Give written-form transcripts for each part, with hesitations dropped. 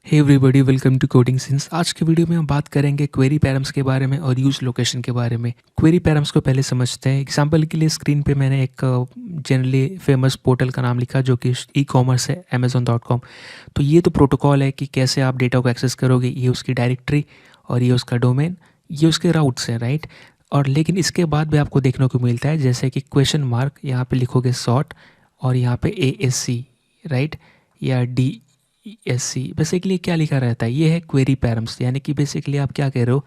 Hey everybody, welcome to coding since. आज के video में हम बात करेंगे क्वेरी पैरम्स के बारे में और यूज लोकेशन के बारे में। क्वेरी पैरम्स को पहले समझते हैं। एग्जांपल के लिए स्क्रीन पे मैंने एक जनरली फेमस पोर्टल का नाम लिखा जो कि ई कॉमर्स है, amazon.com। तो ये तो प्रोटोकॉल है कि कैसे आप डेटा को एक्सेस करोगे। ये उसकी डायरेक्टरी और ये उसका डोमेन, ये उसके राउट्स हैं, राइट। और लेकिन इसके बाद भी आपको देखने को मिलता है जैसे कि क्वेश्चन मार्क, यहाँ पे लिखोगे सॉर्ट और यहाँ पे ASC, राइट, या DESC। बेसिकली क्या लिखा रहता है, ये है क्वेरी पैरम्स। यानी कि बेसिकली आप क्या कह रहे हो,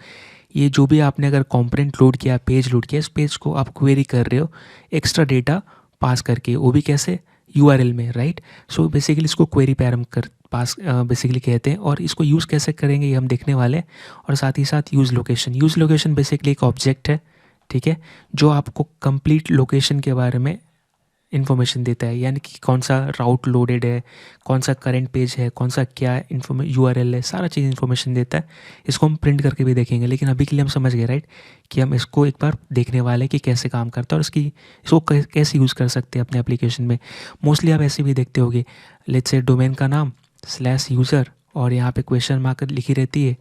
ये जो भी आपने अगर कंपोनेंट लोड किया, पेज लोड किया, इस पेज को आप क्वेरी कर रहे हो एक्स्ट्रा डेटा पास करके, वो भी कैसे, URL में, राइट। सो बेसिकली इसको क्वेरी पैरम कर पास बेसिकली कहते हैं। और इसको यूज़ कैसे करेंगे ये हम देखने वाले हैं। और साथ ही साथ यूज़ लोकेशन बेसिकली एक ऑब्जेक्ट है, ठीक है, जो आपको कंप्लीट लोकेशन के बारे में इन्फॉर्मेशन देता है। यानी कि कौन सा राउट लोडेड है, कौन सा करंट पेज है, कौन सा क्या URL है, सारा चीज़ इन्फॉर्मेशन देता है। इसको हम प्रिंट करके भी देखेंगे, लेकिन अभी के लिए हम समझ गए, राइट, कि हम इसको एक बार देखने वाले हैं कि कैसे काम करता है और इसको कैसे यूज़ कर सकते हैं अपने एप्लीकेशन में। मोस्टली आप ऐसे भी देखते होगे, लेट्स से डोमेन का नाम /यूज़र और यहाँ पे क्वेश्चन मार्क लिखी रहती है,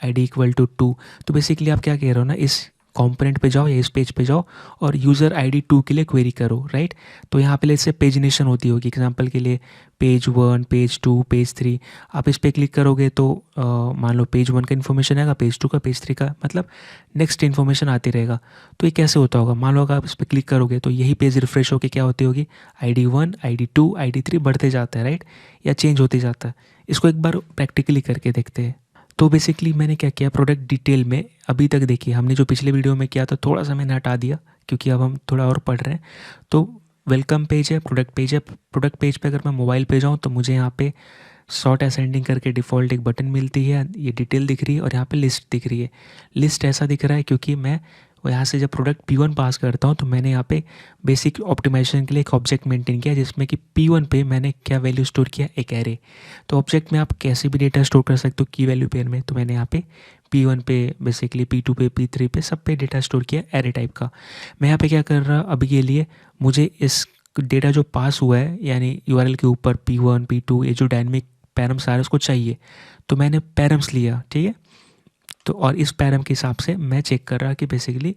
ID = 2। तो बेसिकली आप क्या कह रहे हो ना, इस कंपोनेंट पे जाओ या इस पेज पे जाओ और यूज़र ID 2 के लिए क्वेरी करो, राइट। तो यहाँ पे जैसे पेजिनेशन होती होगी, एग्जांपल के लिए पेज 1, पेज 2, पेज 3। आप इस पर क्लिक करोगे तो मान लो पेज 1 का इन्फॉर्मेशन आएगा, पेज 2 का, पेज 3 का, मतलब नेक्स्ट इन्फॉर्मेशन आती रहेगा। तो ये कैसे होता होगा, मान लो अगर आप इस पर क्लिक करोगे तो यही पेज रिफ्रेश होकर क्या होती होगी, ID 1, ID 2, ID 3 बढ़ते जाता है, राइट, या चेंज होते जाता है। इसको एक बार प्रैक्टिकली करके देखते हैं। तो बेसिकली मैंने क्या किया, प्रोडक्ट डिटेल में अभी तक देखिए, हमने जो पिछले वीडियो में किया था थोड़ा सा मैंने हटा दिया क्योंकि अब हम थोड़ा और पढ़ रहे हैं। तो वेलकम पेज है, प्रोडक्ट पेज है। प्रोडक्ट पेज पे अगर मैं मोबाइल पे जाऊँ तो मुझे यहाँ पे शॉर्ट असेंडिंग करके डिफ़ॉल्ट एक बटन मिलती है, ये डिटेल दिख रही है और यहाँ पे लिस्ट दिख रही है। लिस्ट ऐसा दिख रहा है क्योंकि मैं यहाँ से जब प्रोडक्ट P1 पास करता हूँ तो मैंने यहाँ पे बेसिक ऑप्टिमाइजेशन के लिए एक ऑब्जेक्ट मेंटेन किया जिसमें कि P1 पे मैंने क्या वैल्यू स्टोर किया, एक एरे। तो ऑब्जेक्ट में आप कैसे भी डेटा स्टोर कर सकते हो की वैल्यू पेयर में। तो मैंने यहाँ पे P1 पे, बेसिकली P2 पे, P3 पे, सब पे डेटा स्टोर किया एरे टाइप का। मैं यहाँ पे क्या कर रहा अभी के लिए, मुझे इस डेटा जो पास हुआ है यानी URL के ऊपर P1, P2, ये जो डायनेमिक पैरम्स आ रहे हैं उसको चाहिए। तो मैंने पैरम्स लिया, ठीक है। तो और इस पैरम के हिसाब से मैं चेक कर रहा कि बेसिकली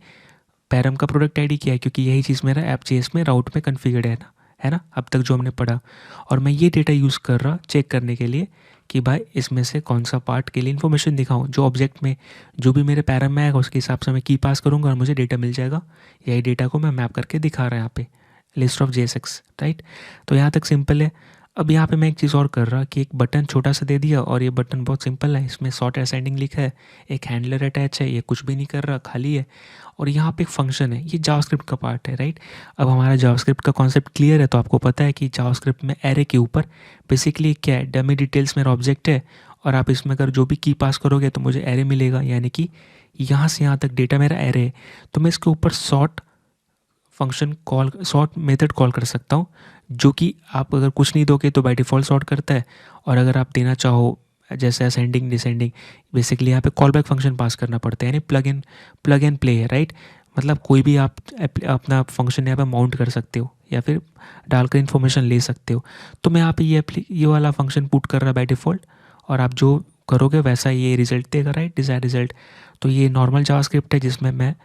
पैरम का प्रोडक्ट ID क्या है, क्योंकि यही चीज़ मेरा ऐप.js में राउट में कॉन्फ़िगर्ड है ना, अब तक जो हमने पढ़ा। और मैं ये डेटा यूज़ कर रहा चेक करने के लिए कि भाई इसमें से कौन सा पार्ट के लिए इन्फॉर्मेशन दिखाऊं। जो ऑब्जेक्ट में जो भी मेरे पैरम में आएगा उसके हिसाब से मैं की पास करूँगा और मुझे डेटा मिल जाएगा। यही डेटा को मैं मैप करके दिखा रहा है यहाँ पे लिस्ट ऑफ JSX, राइट। तो यहाँ तक सिंपल है। अब यहाँ पे मैं एक चीज़ और कर रहा कि एक बटन छोटा सा दे दिया और ये बटन बहुत सिंपल है, इसमें सॉर्ट असेंडिंग लिखा है, एक हैंडलर अटैच है, ये कुछ भी नहीं कर रहा, खाली है। और यहाँ पे एक फंक्शन है, ये जावास्क्रिप्ट का पार्ट है, राइट। अब हमारा जावास्क्रिप्ट का कॉन्सेप्ट क्लियर है, तो आपको पता है कि जावास्क्रिप्ट में एरे के ऊपर बेसिकली क्या है, डमी डिटेल्स मेरा ऑब्जेक्ट है और आप इसमें अगर जो भी की पास करोगे तो मुझे एरे मिलेगा। यानी कि यहाँ से यहाँ तक डेटा मेरा एरे है। तो मैं इसके ऊपर सॉर्ट मेथड कॉल कर सकता हूँ, जो कि आप अगर कुछ नहीं दोगे तो बाय डिफ़ॉल्ट सॉर्ट करता है। और अगर आप देना चाहो जैसे असेंडिंग डिसेंडिंग, बेसिकली यहाँ पे कॉल बैक फंक्शन पास करना पड़ता है, यानी प्लग एंड प्ले है, राइट। मतलब कोई भी आप अपना फंक्शन यहाँ पे माउंट कर सकते हो या फिर डालकर इन्फॉर्मेशन ले सकते हो। तो मैं यहाँ पे ये वाला फंक्शन पुट कर रहा बाय डिफ़ॉल्ट और आप जो करोगे वैसा ये रिजल्ट देगा, राइट, डिज़ायर रिजल्ट। तो ये नॉर्मल जावास्क्रिप्ट है जिसमें मैं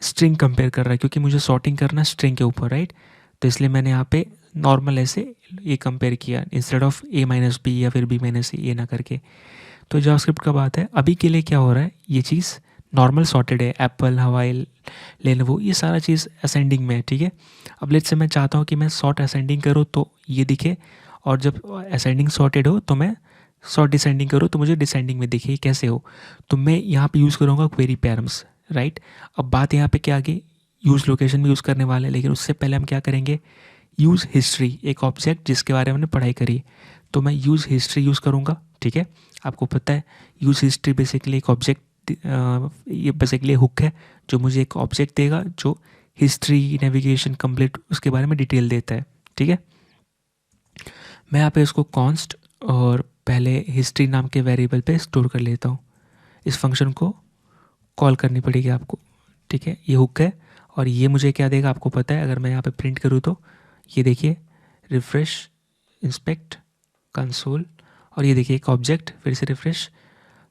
स्ट्रिंग कंपेयर कर रहा है, क्योंकि मुझे सॉर्टिंग करना स्ट्रिंग के ऊपर, राइट। तो इसलिए मैंने यहाँ पे नॉर्मल ऐसे ये कंपेयर किया इंस्टेड ऑफ A-B या फिर B-A, ये ना करके। तो जावास्क्रिप्ट का बात है। अभी के लिए क्या हो रहा है, ये चीज़ नॉर्मल सॉर्टेड है, एप्पल, हवाई, लेनोवो, ये सारा चीज़ असेंडिंग में है, ठीक है। अब लेट्स से मैं चाहता हूँ कि मैं सॉर्ट असेंडिंग करूँ तो ये दिखे, और जब असेंडिंग सॉर्टेड हो तो मैं सॉर्ट डिसेंडिंग करूँ तो मुझे डिसेंडिंग में दिखे। कैसे हो, तो मैं यहाँ पे यूज़ करूँगा क्वेरी पैरम्स, राइट। अब बात यहाँ पे क्या आगे, यूज़ लोकेशन भी यूज़ करने वाले हैं, लेकिन उससे पहले हम क्या करेंगे, यूज़ हिस्ट्री, एक ऑब्जेक्ट जिसके बारे में हमने पढ़ाई करी। तो मैं यूज़ हिस्ट्री यूज़ करूँगा, ठीक है। आपको पता है यूज़ हिस्ट्री बेसिकली एक ऑब्जेक्ट, ये बेसिकली हुक है जो मुझे एक ऑब्जेक्ट देगा जो हिस्ट्री, नेविगेशन, कंप्लीट उसके बारे में डिटेल देता है, ठीक है। मैं यहाँ पे इसको कॉन्स्ट और पहले हिस्ट्री नाम के वेरिएबल पे स्टोर कर लेता हूँ। इस फंक्शन को कॉल करनी पड़ेगी आपको, ठीक है। ये हुक है और ये मुझे क्या देगा आपको पता है। अगर मैं यहाँ पे प्रिंट करूँ तो ये देखिए, रिफ्रेश, इंस्पेक्ट, कंसोल, और ये देखिए एक ऑब्जेक्ट, फिर से रिफ्रेश।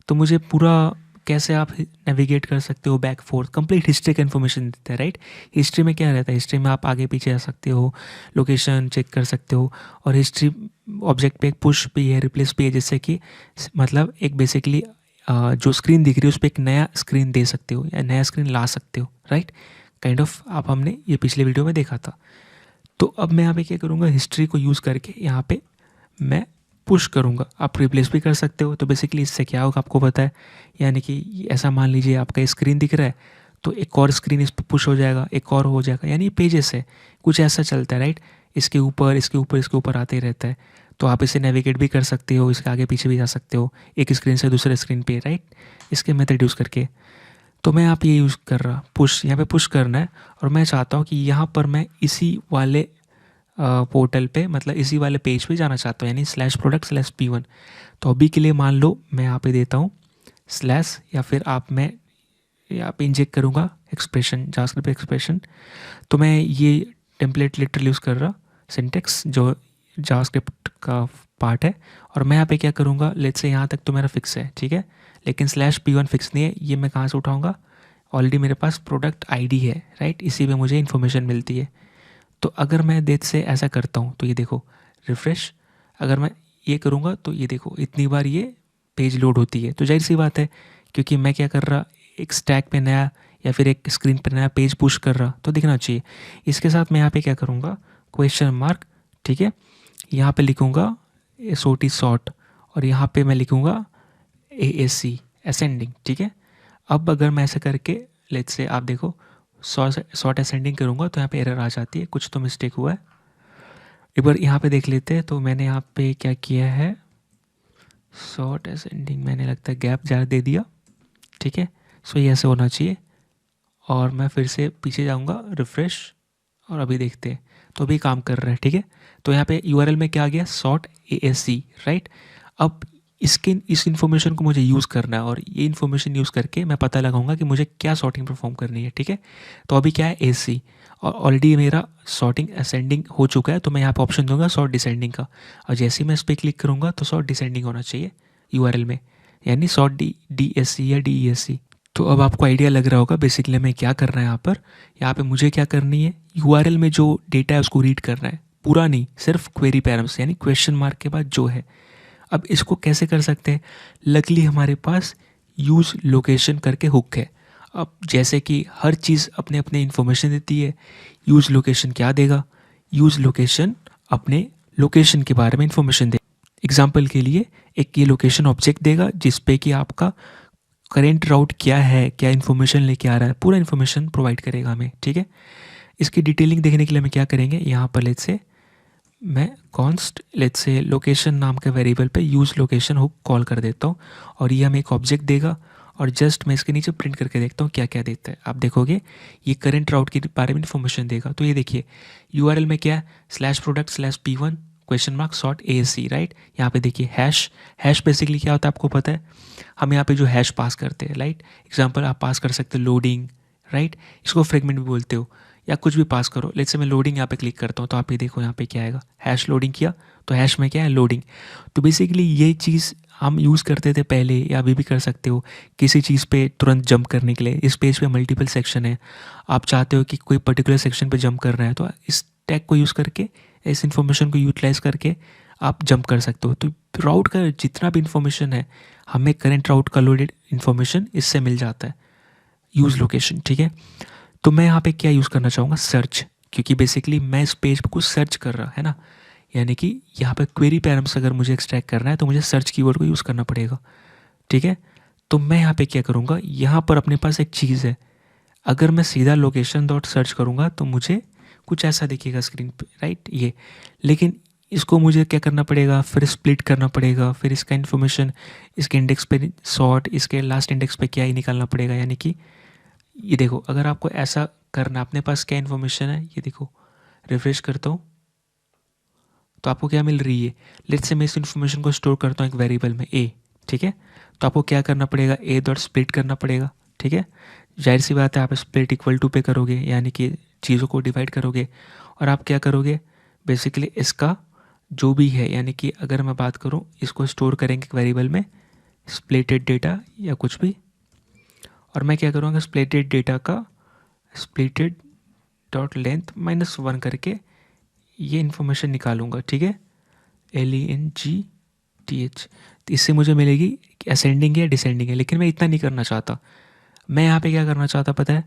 तो मुझे पूरा कैसे आप नेविगेट कर सकते हो बैक फोर्थ, कंप्लीट हिस्ट्री का इन्फॉर्मेशन देता है, राइट। हिस्ट्री में क्या रहता है, हिस्ट्री में आप आगे पीछे जा सकते हो, लोकेशन चेक कर सकते हो, और हिस्ट्री ऑब्जेक्ट पे एक पुश भी है, रिप्लेस भी है, जिससे कि मतलब एक बेसिकली जो स्क्रीन दिख रही है उस पर एक नया स्क्रीन दे सकते हो या नया स्क्रीन ला सकते हो, राइट। काइंड ऑफ आप हमने ये पिछले वीडियो में देखा था। तो अब मैं यहाँ पे क्या करूँगा, हिस्ट्री को यूज़ करके यहाँ पे मैं पुश करूँगा। आप रिप्लेस भी कर सकते हो। तो बेसिकली इससे क्या होगा आपको पता है, यानी कि ऐसा मान लीजिए आपका स्क्रीन दिख रहा है तो एक और स्क्रीन इस पर पुश हो जाएगा, एक और हो जाएगा, यानी पेजेस है, कुछ ऐसा चलता है, राइट। इसके ऊपर इसके ऊपर इसके ऊपर आते ही रहता है। तो आप इसे नेविगेट भी कर सकते हो, इसके आगे पीछे भी जा सकते हो एक स्क्रीन से दूसरे स्क्रीन पे, राइट, इसके मेथड यूज़ करके। तो मैं यहाँ पे ये यूज़ कर रहा, पुश, यहाँ पे पुश करना है। और मैं चाहता हूँ कि यहाँ पर मैं इसी वाले पोर्टल पे, मतलब इसी वाले पेज पे जाना चाहता हूँ, यानी /product/p1। तो अभी के लिए मान लो मैं यहाँ पे देता हूँ स्लैश, या फिर मैं यहाँ पे इंजेक्ट करूँगा एक्सप्रेशन, जावास्क्रिप्ट एक्सप्रेशन। तो मैं ये टेम्पलेट लिटरली यूज़ कर रहा, सिंटेक्स जो जावास्क्रिप्ट का पार्ट है। और मैं यहाँ पे क्या करूँगा, लेट्स से यहाँ तक तो मेरा फिक्स है, ठीक है, लेकिन /p1 फिक्स नहीं है। ये मैं कहाँ से उठाऊँगा, ऑलरेडी मेरे पास प्रोडक्ट आईडी है, राइट, इसी पे मुझे इन्फॉर्मेशन मिलती है। तो अगर मैं देख से ऐसा करता हूँ तो ये देखो रिफ़्रेश, अगर मैं ये करूँगा तो ये देखो इतनी बार ये पेज लोड होती है। तो जाहिर सी बात है, क्योंकि मैं क्या कर रहा, एक स्टैक पे नया या फिर एक स्क्रीन पे नया पेज पुश कर रहा, तो दिखना चाहिए। इसके साथ मैं यहाँ पे क्या करूँगा, क्वेश्चन मार्क, ठीक है, यहाँ पे लिखूँगा SOT सॉर्ट, और यहाँ पे मैं लिखूँगा ASC असेंडिंग, ठीक है। अब अगर मैं ऐसे करके लेट्स से आप देखो सॉर्ट असेंडिंग करूँगा तो यहाँ पे एरर आ जाती है, कुछ तो मिस्टेक हुआ है। एक बार यहाँ पे देख लेते हैं। तो मैंने यहाँ पे क्या किया है, सॉर्ट असेंडिंग, मैंने लगता है गैप ज़्यादा दे दिया, ठीक है। सो ये ऐसे होना चाहिए। और मैं फिर से पीछे जाऊँगा, रिफ़्रेश, और अभी देखते हैं तो अभी काम कर रहा है, ठीक है। तो यहाँ पे URL में क्या आ गया, सॉर्ट ASC, राइट। अब इस इन्फॉर्मेशन को मुझे यूज़ करना है, और ये इन्फॉर्मेशन यूज़ करके मैं पता लगाऊंगा कि मुझे क्या सॉर्टिंग परफॉर्म करनी है, ठीक है। तो अभी क्या है, AC, और ऑलरेडी मेरा सॉर्टिंग असेंडिंग हो चुका है। तो मैं यहाँ पे ऑप्शन दूंगा सॉर्ट डिसेंडिंग का, और जैसे ही मैं इस पर क्लिक करूँगा तो सॉर्ट डिसेंडिंग होना चाहिए URL में, यानी सॉर्ट DSC या DESC। तो अब आपको आइडिया लग रहा होगा बेसिकली हमें क्या करना है यहाँ पर। यहाँ पे मुझे क्या करनी है, URL में जो डेटा है उसको रीड करना है, पूरा नहीं, सिर्फ क्वेरी पैराम्स, यानी क्वेश्चन मार्क के बाद जो है। अब इसको कैसे कर सकते हैं, लकीली हमारे पास यूज़ लोकेशन करके हुक है। अब जैसे कि हर चीज़ अपने अपने इन्फॉर्मेशन देती है, यूज़ लोकेशन क्या देगा, यूज़ लोकेशन अपने लोकेशन के बारे में इन्फॉर्मेशन दे। एग्जाम्पल के लिए एक ये लोकेशन ऑब्जेक्ट देगा जिस पे कि आपका करेंट राउट क्या है, क्या इन्फॉर्मेशन लेके आ रहा है, पूरा इन्फॉर्मेशन प्रोवाइड करेगा हमें, ठीक है। इसकी डिटेलिंग देखने के लिए हमें क्या करेंगे, यहाँ पर लेट्स से मैं कॉन्स्ट लेट्स से लोकेशन नाम के वेरिएबल पे यूज़ लोकेशन हुक कॉल कर देता हूँ, और ये हमें एक ऑब्जेक्ट देगा। और जस्ट मैं इसके नीचे प्रिंट करके देखता हूँ क्या क्या देता है। आप देखोगे ये करंट राउट के बारे में इन्फॉर्मेशन देगा। तो ये देखिए URL में क्या है, /product/p1 सॉर्ट ASC, राइट। यहाँ पे देखिए हैश बेसिकली क्या होता है आपको पता है, हम यहाँ पे जो हैश पास करते हैं, राइट। एग्जाम्पल आप पास कर सकते हो लोडिंग, राइट, इसको फ्रेगमेंट भी बोलते हो, या कुछ भी पास करो। लेट्स से मैं लोडिंग यहाँ पे क्लिक करता हूँ तो आप ये देखो यहाँ पे क्या आएगा, हैश लोडिंग किया तो हैश में क्या है, लोडिंग। तो बेसिकली ये चीज़ हम यूज़ करते थे पहले, या अभी भी कर सकते हो किसी चीज़ पे तुरंत जंप करने के लिए। इस पेज पे मल्टीपल सेक्शन है, आप चाहते हो कि कोई पर्टिकुलर सेक्शन पे जंप करना है, तो इस टैग को यूज़ करके, इस इन्फॉर्मेशन को यूटिलाइज़ करके आप जंप कर सकते हो। तो राउट का जितना भी इन्फॉर्मेशन है, हमें करंट राउट का लोडेड इन्फॉर्मेशन इससे मिल जाता है, यूज़ लोकेशन, ठीक है। तो मैं यहाँ पे क्या यूज़ करना चाहूँगा, सर्च, क्योंकि बेसिकली मैं इस पेज पे कुछ सर्च कर रहा है ना, यानी कि यहाँ पे क्वेरी पैराम्स अगर मुझे एक्सट्रैक्ट करना है तो मुझे सर्च कीवर्ड को यूज़ करना पड़ेगा, ठीक है। तो मैं यहाँ पे क्या करूँगा, यहाँ पर अपने पास एक चीज़ है, अगर मैं सीधा लोकेशन डॉट सर्च करूँगा तो मुझे कुछ ऐसा दिखेगा स्क्रीन पे, राइट, ये। लेकिन इसको मुझे क्या करना पड़ेगा, फिर स्प्लिट करना पड़ेगा, फिर इसका इन्फॉर्मेशन इसके इंडेक्स पे सॉर्ट, इसके लास्ट इंडेक्स पे क्या ही निकालना पड़ेगा। यानी कि ये देखो, अगर आपको ऐसा करना, अपने पास क्या इन्फॉर्मेशन है, ये देखो रिफ्रेश करता हूँ तो आपको क्या मिल रही है। लेट्स से मैं इस इन्फॉर्मेशन को स्टोर करता हूँ एक वेरिएबल में A, ठीक है। तो आपको क्या करना पड़ेगा, A डॉट स्प्लिट करना पड़ेगा, ठीक है। जाहिर सी बात है आप स्प्लिट इक्वल टू पे करोगे, यानी कि चीज़ों को डिवाइड करोगे, और आप क्या करोगे, बेसिकली इसका जो भी है, यानी कि अगर मैं बात करूँ इसको स्टोर करेंगे वेरिएबल में स्प्लिटेड डेटा या कुछ भी, और मैं क्या करूँगा स्प्लिटेड डेटा का स्प्लिटेड डॉट लेंथ -1 करके ये इन्फॉर्मेशन निकालूंगा, ठीक है, LENGTH। तो इससे मुझे मिलेगी कि असेंडिंग है या डिसेंडिंग है, लेकिन मैं इतना नहीं करना चाहता। मैं यहाँ पे क्या करना चाहता पता है,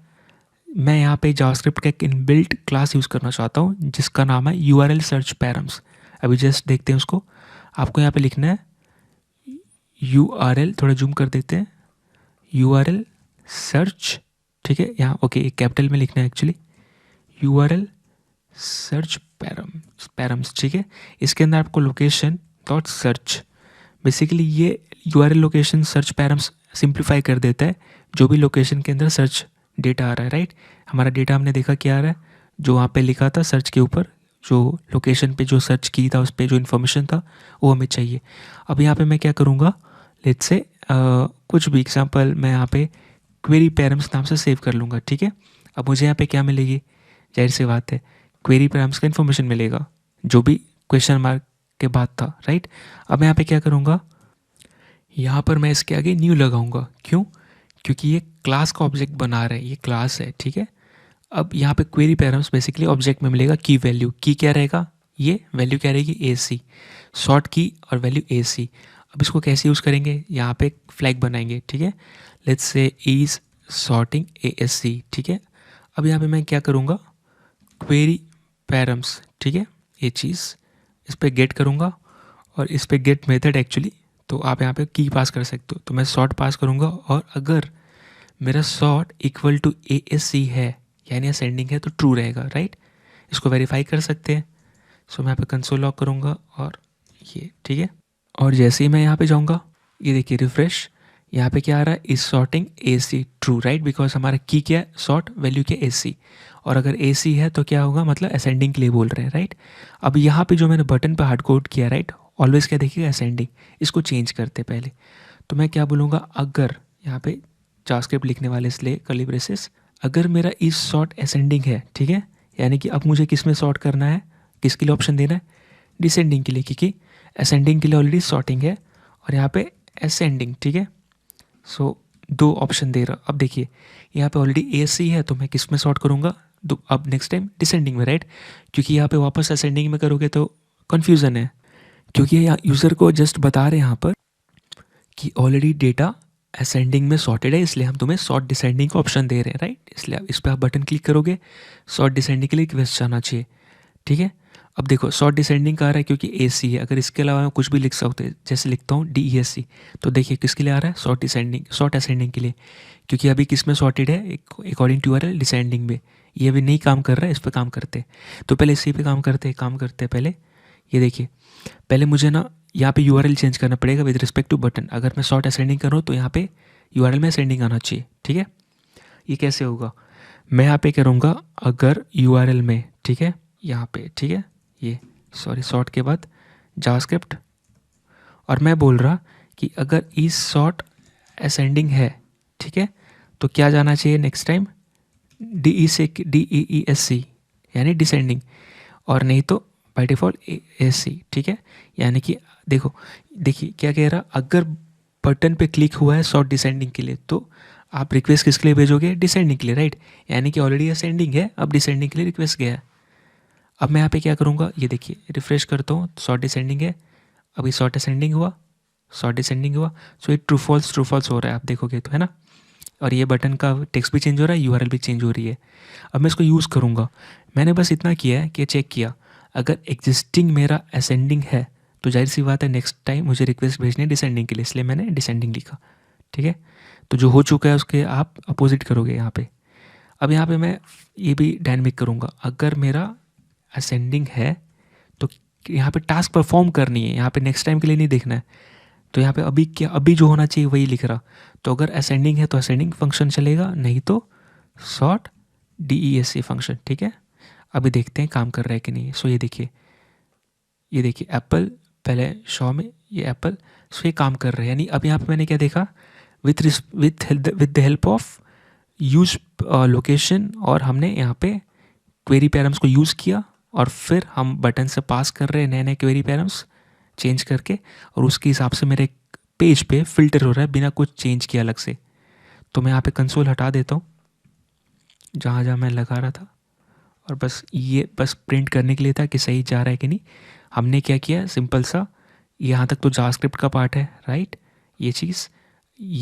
मैं यहाँ पे जावास्क्रिप्ट का एक इनबिल्ट क्लास यूज़ करना चाहता हूँ जिसका नाम है URL सर्च पैरम्स। अभी जस्ट देखते हैं उसको। आपको यहाँ पे लिखना है URL, थोड़ा जूम कर देते हैं, URL सर्च, ठीक है, यहाँ ओके एक कैपिटल में लिखना है एक्चुअली, URL सर्च पैरम्स, ठीक है। इसके अंदर आपको लोकेशन डॉट सर्च, बेसिकली ये URL location search params simplify कर देता है जो भी लोकेशन के अंदर सर्च डेटा आ रहा है, राइट। हमारा डेटा हमने देखा क्या आ रहा है, जो वहाँ पे लिखा था सर्च के ऊपर, जो लोकेशन पे जो सर्च की था उस पर जो इन्फॉर्मेशन था वो हमें चाहिए। अब यहाँ पे मैं क्या करूँगा, लेट्स से कुछ भी एग्जांपल मैं यहाँ पे क्वेरी पैरम्स नाम से सेव कर लूँगा, ठीक है। अब मुझे यहाँ पे क्या मिलेगी, जाहिर सी बात है क्वेरी पैरम्स का इन्फॉर्मेशन मिलेगा जो भी क्वेश्चन मार्क के बाद था, राइट। अब मैं यहाँ पे क्या करूँगा, यहाँ पर मैं इसके आगे न्यू लगाऊंगा, क्यों, क्योंकि ये क्लास का ऑब्जेक्ट बना रहे हैं, ये क्लास है, ठीक है। अब यहाँ पे क्वेरी पैरम्स बेसिकली ऑब्जेक्ट में मिलेगा की वैल्यू, की क्या रहेगा, ये वैल्यू क्या रहेगी AC, शॉर्ट की और वैल्यू AC। अब इसको कैसे यूज़ करेंगे, यहाँ पे फ्लैग बनाएंगे, ठीक है, let's say is sorting ASC, ठीक है। अब यहाँ पे मैं क्या करूँगा क्वेरी पैरम्स, ठीक है, ये चीज़ इस पर गेट करूँगा और इस पर गेट मेथड एक्चुअली, तो आप यहाँ पे की पास कर सकते हो, तो मैं सॉर्ट पास करूँगा और अगर मेरा सॉर्ट इक्वल टू ASC है यानी असेंडिंग है तो ट्रू रहेगा, राइट। इसको वेरीफाई कर सकते हैं। सो मैं यहाँ पे कंसोल लॉग करूँगा और ये, ठीक है, और जैसे ही मैं यहाँ पे जाऊँगा ये देखिए रिफ्रेश, यहाँ पे क्या आ रहा है, is sorting AC true, right, because हमारा की क्या है, सॉर्ट वैल्यू क्या AC, और अगर AC है तो क्या होगा, मतलब असेंडिंग के लिए बोल रहे हैं, राइट। अब यहाँ पे जो मैंने बटन पे हार्ड कोड किया, राइट, ऑलवेज क्या देखिएगा असेंडिंग, इसको चेंज करते पहले। तो मैं क्या बोलूँगा, अगर यहाँ पे जावास्क्रिप्ट लिखने वाले इसलिए कर्ली ब्रेसेस, अगर मेरा इज सॉर्ट असेंडिंग है, ठीक है, यानी कि अब मुझे किस में सॉर्ट करना है, किसके लिए ऑप्शन देना है, डिसेंडिंग के लिए, क्योंकि असेंडिंग के लिए ऑलरेडी सॉर्टिंग है और यहाँ पे असेंडिंग, ठीक है। सो दो ऑप्शन दे रहा। अब देखिए यहाँ पे ऑलरेडी AC है तो मैं किस में सॉर्ट करूँगा, अब नेक्स्ट टाइम डिसेंडिंग में, राइट, क्योंकि यहाँ पे वापस असेंडिंग में करोगे तो कन्फ्यूज़न है, क्योंकि यहाँ यूज़र को जस्ट बता रहे हैं यहाँ पर कि ऑलरेडी डेटा असेंडिंग में सॉर्टेड है, इसलिए हम तुम्हें सॉर्ट डिसेंडिंग का ऑप्शन दे रहे हैं, राइट। इसलिए आप इस पर आप बटन क्लिक करोगे, सॉर्ट डिसेंडिंग के लिए रिक्वेस्ट जाना चाहिए, ठीक है। अब देखो सॉर्ट डिसेंडिंग का आ रहा है क्योंकि AC है, अगर इसके अलावा मैं कुछ भी लिख सकते हैं, जैसे लिखता हूँ DESC, तो देखिए किसके लिए आ रहा है, सॉर्ट डिसेंडिंग, सॉर्ट असेंडिंग के लिए, क्योंकि अभी किस में सॉर्टेड है, अकॉर्डिंग टू URL डिसेंडिंग में, ये अभी नहीं काम कर रहा है, इस पर काम करते हैं। तो पहले इसी पे काम करते हैं पहले। ये देखिए पहले मुझे ना यहाँ पे URL चेंज करना पड़ेगा विद रिस्पेक्ट टू बटन। अगर मैं शॉर्ट असेंडिंग कर रहा हूँ तो यहाँ पे URL में असेंडिंग आना चाहिए, ठीक है। ये कैसे होगा, मैं यहाँ पे करूँगा अगर URL में, ठीक है, यहाँ पे, ठीक है, ये सॉरी शॉर्ट के बाद जावास्क्रिप्ट, और मैं बोल रहा कि अगर इज शॉर्ट असेंडिंग है, ठीक है, तो क्या जाना चाहिए नेक्स्ट टाइम, DEESC यानी डिसेंडिंग, और नहीं तो बाय डिफ़ॉल्ट AC, ठीक है। यानी कि देखो देखिए क्या कह रहा, अगर बटन पे क्लिक हुआ है शॉर्ट डिसेंडिंग के लिए तो आप रिक्वेस्ट किसके लिए भेजोगे, डिसेंडिंग के लिए, राइट। यानी कि ऑलरेडी असेंडिंग है, अब डिसेंडिंग के लिए रिक्वेस्ट गया है। अब मैं यहाँ पे क्या करूँगा, ये देखिए रिफ्रेश करता हूँ, शॉर्ट डिसेंडिंग है, अभी शॉर्ट असेंडिंग हुआ, शॉर्ट डिसेंडिंग हुआ, सो ये ट्रू फॉल्स हो रहा है, आप देखोगे तो, है ना। और ये बटन का टेक्स्ट भी चेंज हो रहा है, URL भी चेंज हो रही है। अब मैं इसको यूज़ करूँगा, मैंने बस इतना किया है कि चेक किया, अगर एग्जिस्टिंग मेरा असेंडिंग है तो जाहिर सी बात है नेक्स्ट टाइम मुझे रिक्वेस्ट भेजनी है डिसेंडिंग के लिए, इसलिए मैंने डिसेंडिंग लिखा, ठीक है। तो जो हो चुका है उसके आप अपोजिट करोगे यहाँ पे। अब यहाँ पे मैं ये भी डायनेमिक करूँगा, अगर मेरा असेंडिंग है तो यहाँ पे टास्क परफॉर्म करनी है, यहाँ पे नेक्स्ट टाइम के लिए नहीं देखना है। तो यहाँ पे अभी क्या, अभी जो होना चाहिए वही लिख रहा। तो अगर असेंडिंग है तो असेंडिंग फंक्शन चलेगा, नहीं तो शॉर्ट DESC फंक्शन, ठीक है। अभी देखते हैं काम कर रहा है कि नहीं। सो ये देखिए एप्पल पहले शो में, ये एप्पल, सो ये काम कर रहा है। यानी अब यहाँ पे मैंने क्या देखा, with the help of use location, और हमने यहाँ पे क्वेरी पैरम्स को यूज़ किया, और फिर हम बटन से पास कर रहे हैं नए नए क्वेरी पैराम्स चेंज करके, और उसके हिसाब से मेरे पेज पे फिल्टर हो रहा है बिना कुछ चेंज किए अलग से। तो मैं यहाँ पे कंसोल हटा देता हूँ जहाँ जहाँ मैं लगा रहा था, और बस ये बस प्रिंट करने के लिए था कि सही जा रहा है कि नहीं। हमने क्या किया, सिंपल सा, यहाँ तक तो जावास्क्रिप्ट का पार्ट है, राइट। ये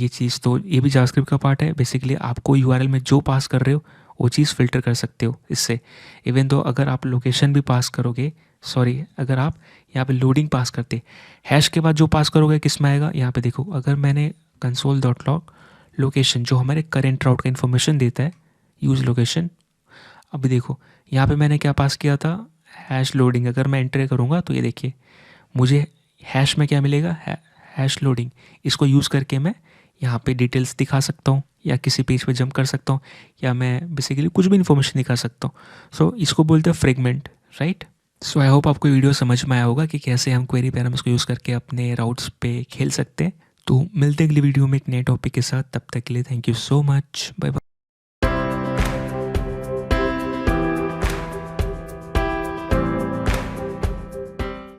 चीज़ तो ये भी जावास्क्रिप्ट का पार्ट है। बेसिकली आपको यूआरएल में जो पास कर रहे हो वो चीज़ फ़िल्टर कर सकते हो इससे। इवन तो अगर आप लोकेशन भी पास करोगे, सॉरी, अगर आप यहाँ पे लोडिंग पास करते, हैश के बाद जो पास करोगे किस में आएगा, यहाँ पे देखो। अगर मैंने कंसोल डॉट लॉग लोकेशन जो हमारे करेंट राउट का इन्फॉर्मेशन देता है, यूज़ लोकेशन, अभी देखो यहाँ पे मैंने क्या पास किया था, हैश लोडिंग। अगर मैं एंटर करूँगा तो ये देखिए मुझे हैश में क्या मिलेगा, हैश लोडिंग। इसको यूज़ करके मैं यहाँ पे डिटेल्स दिखा सकता हूँ, या किसी पेज पे जंप कर सकता हूँ, या मैं बेसिकली कुछ भी इन्फॉर्मेशन दिखा सकता हूँ। सो इसको बोलते हैं fragment, right. So I hope आपको वीडियो समझ में आया होगा कि कैसे हम क्वेरी पैराम्स को यूज़ करके अपने राउट्स पे खेल सकते हैं। तो मिलते हैं अगली वीडियो में एक नए टॉपिक के साथ। तब तक के लिए thank you so much, bye bye.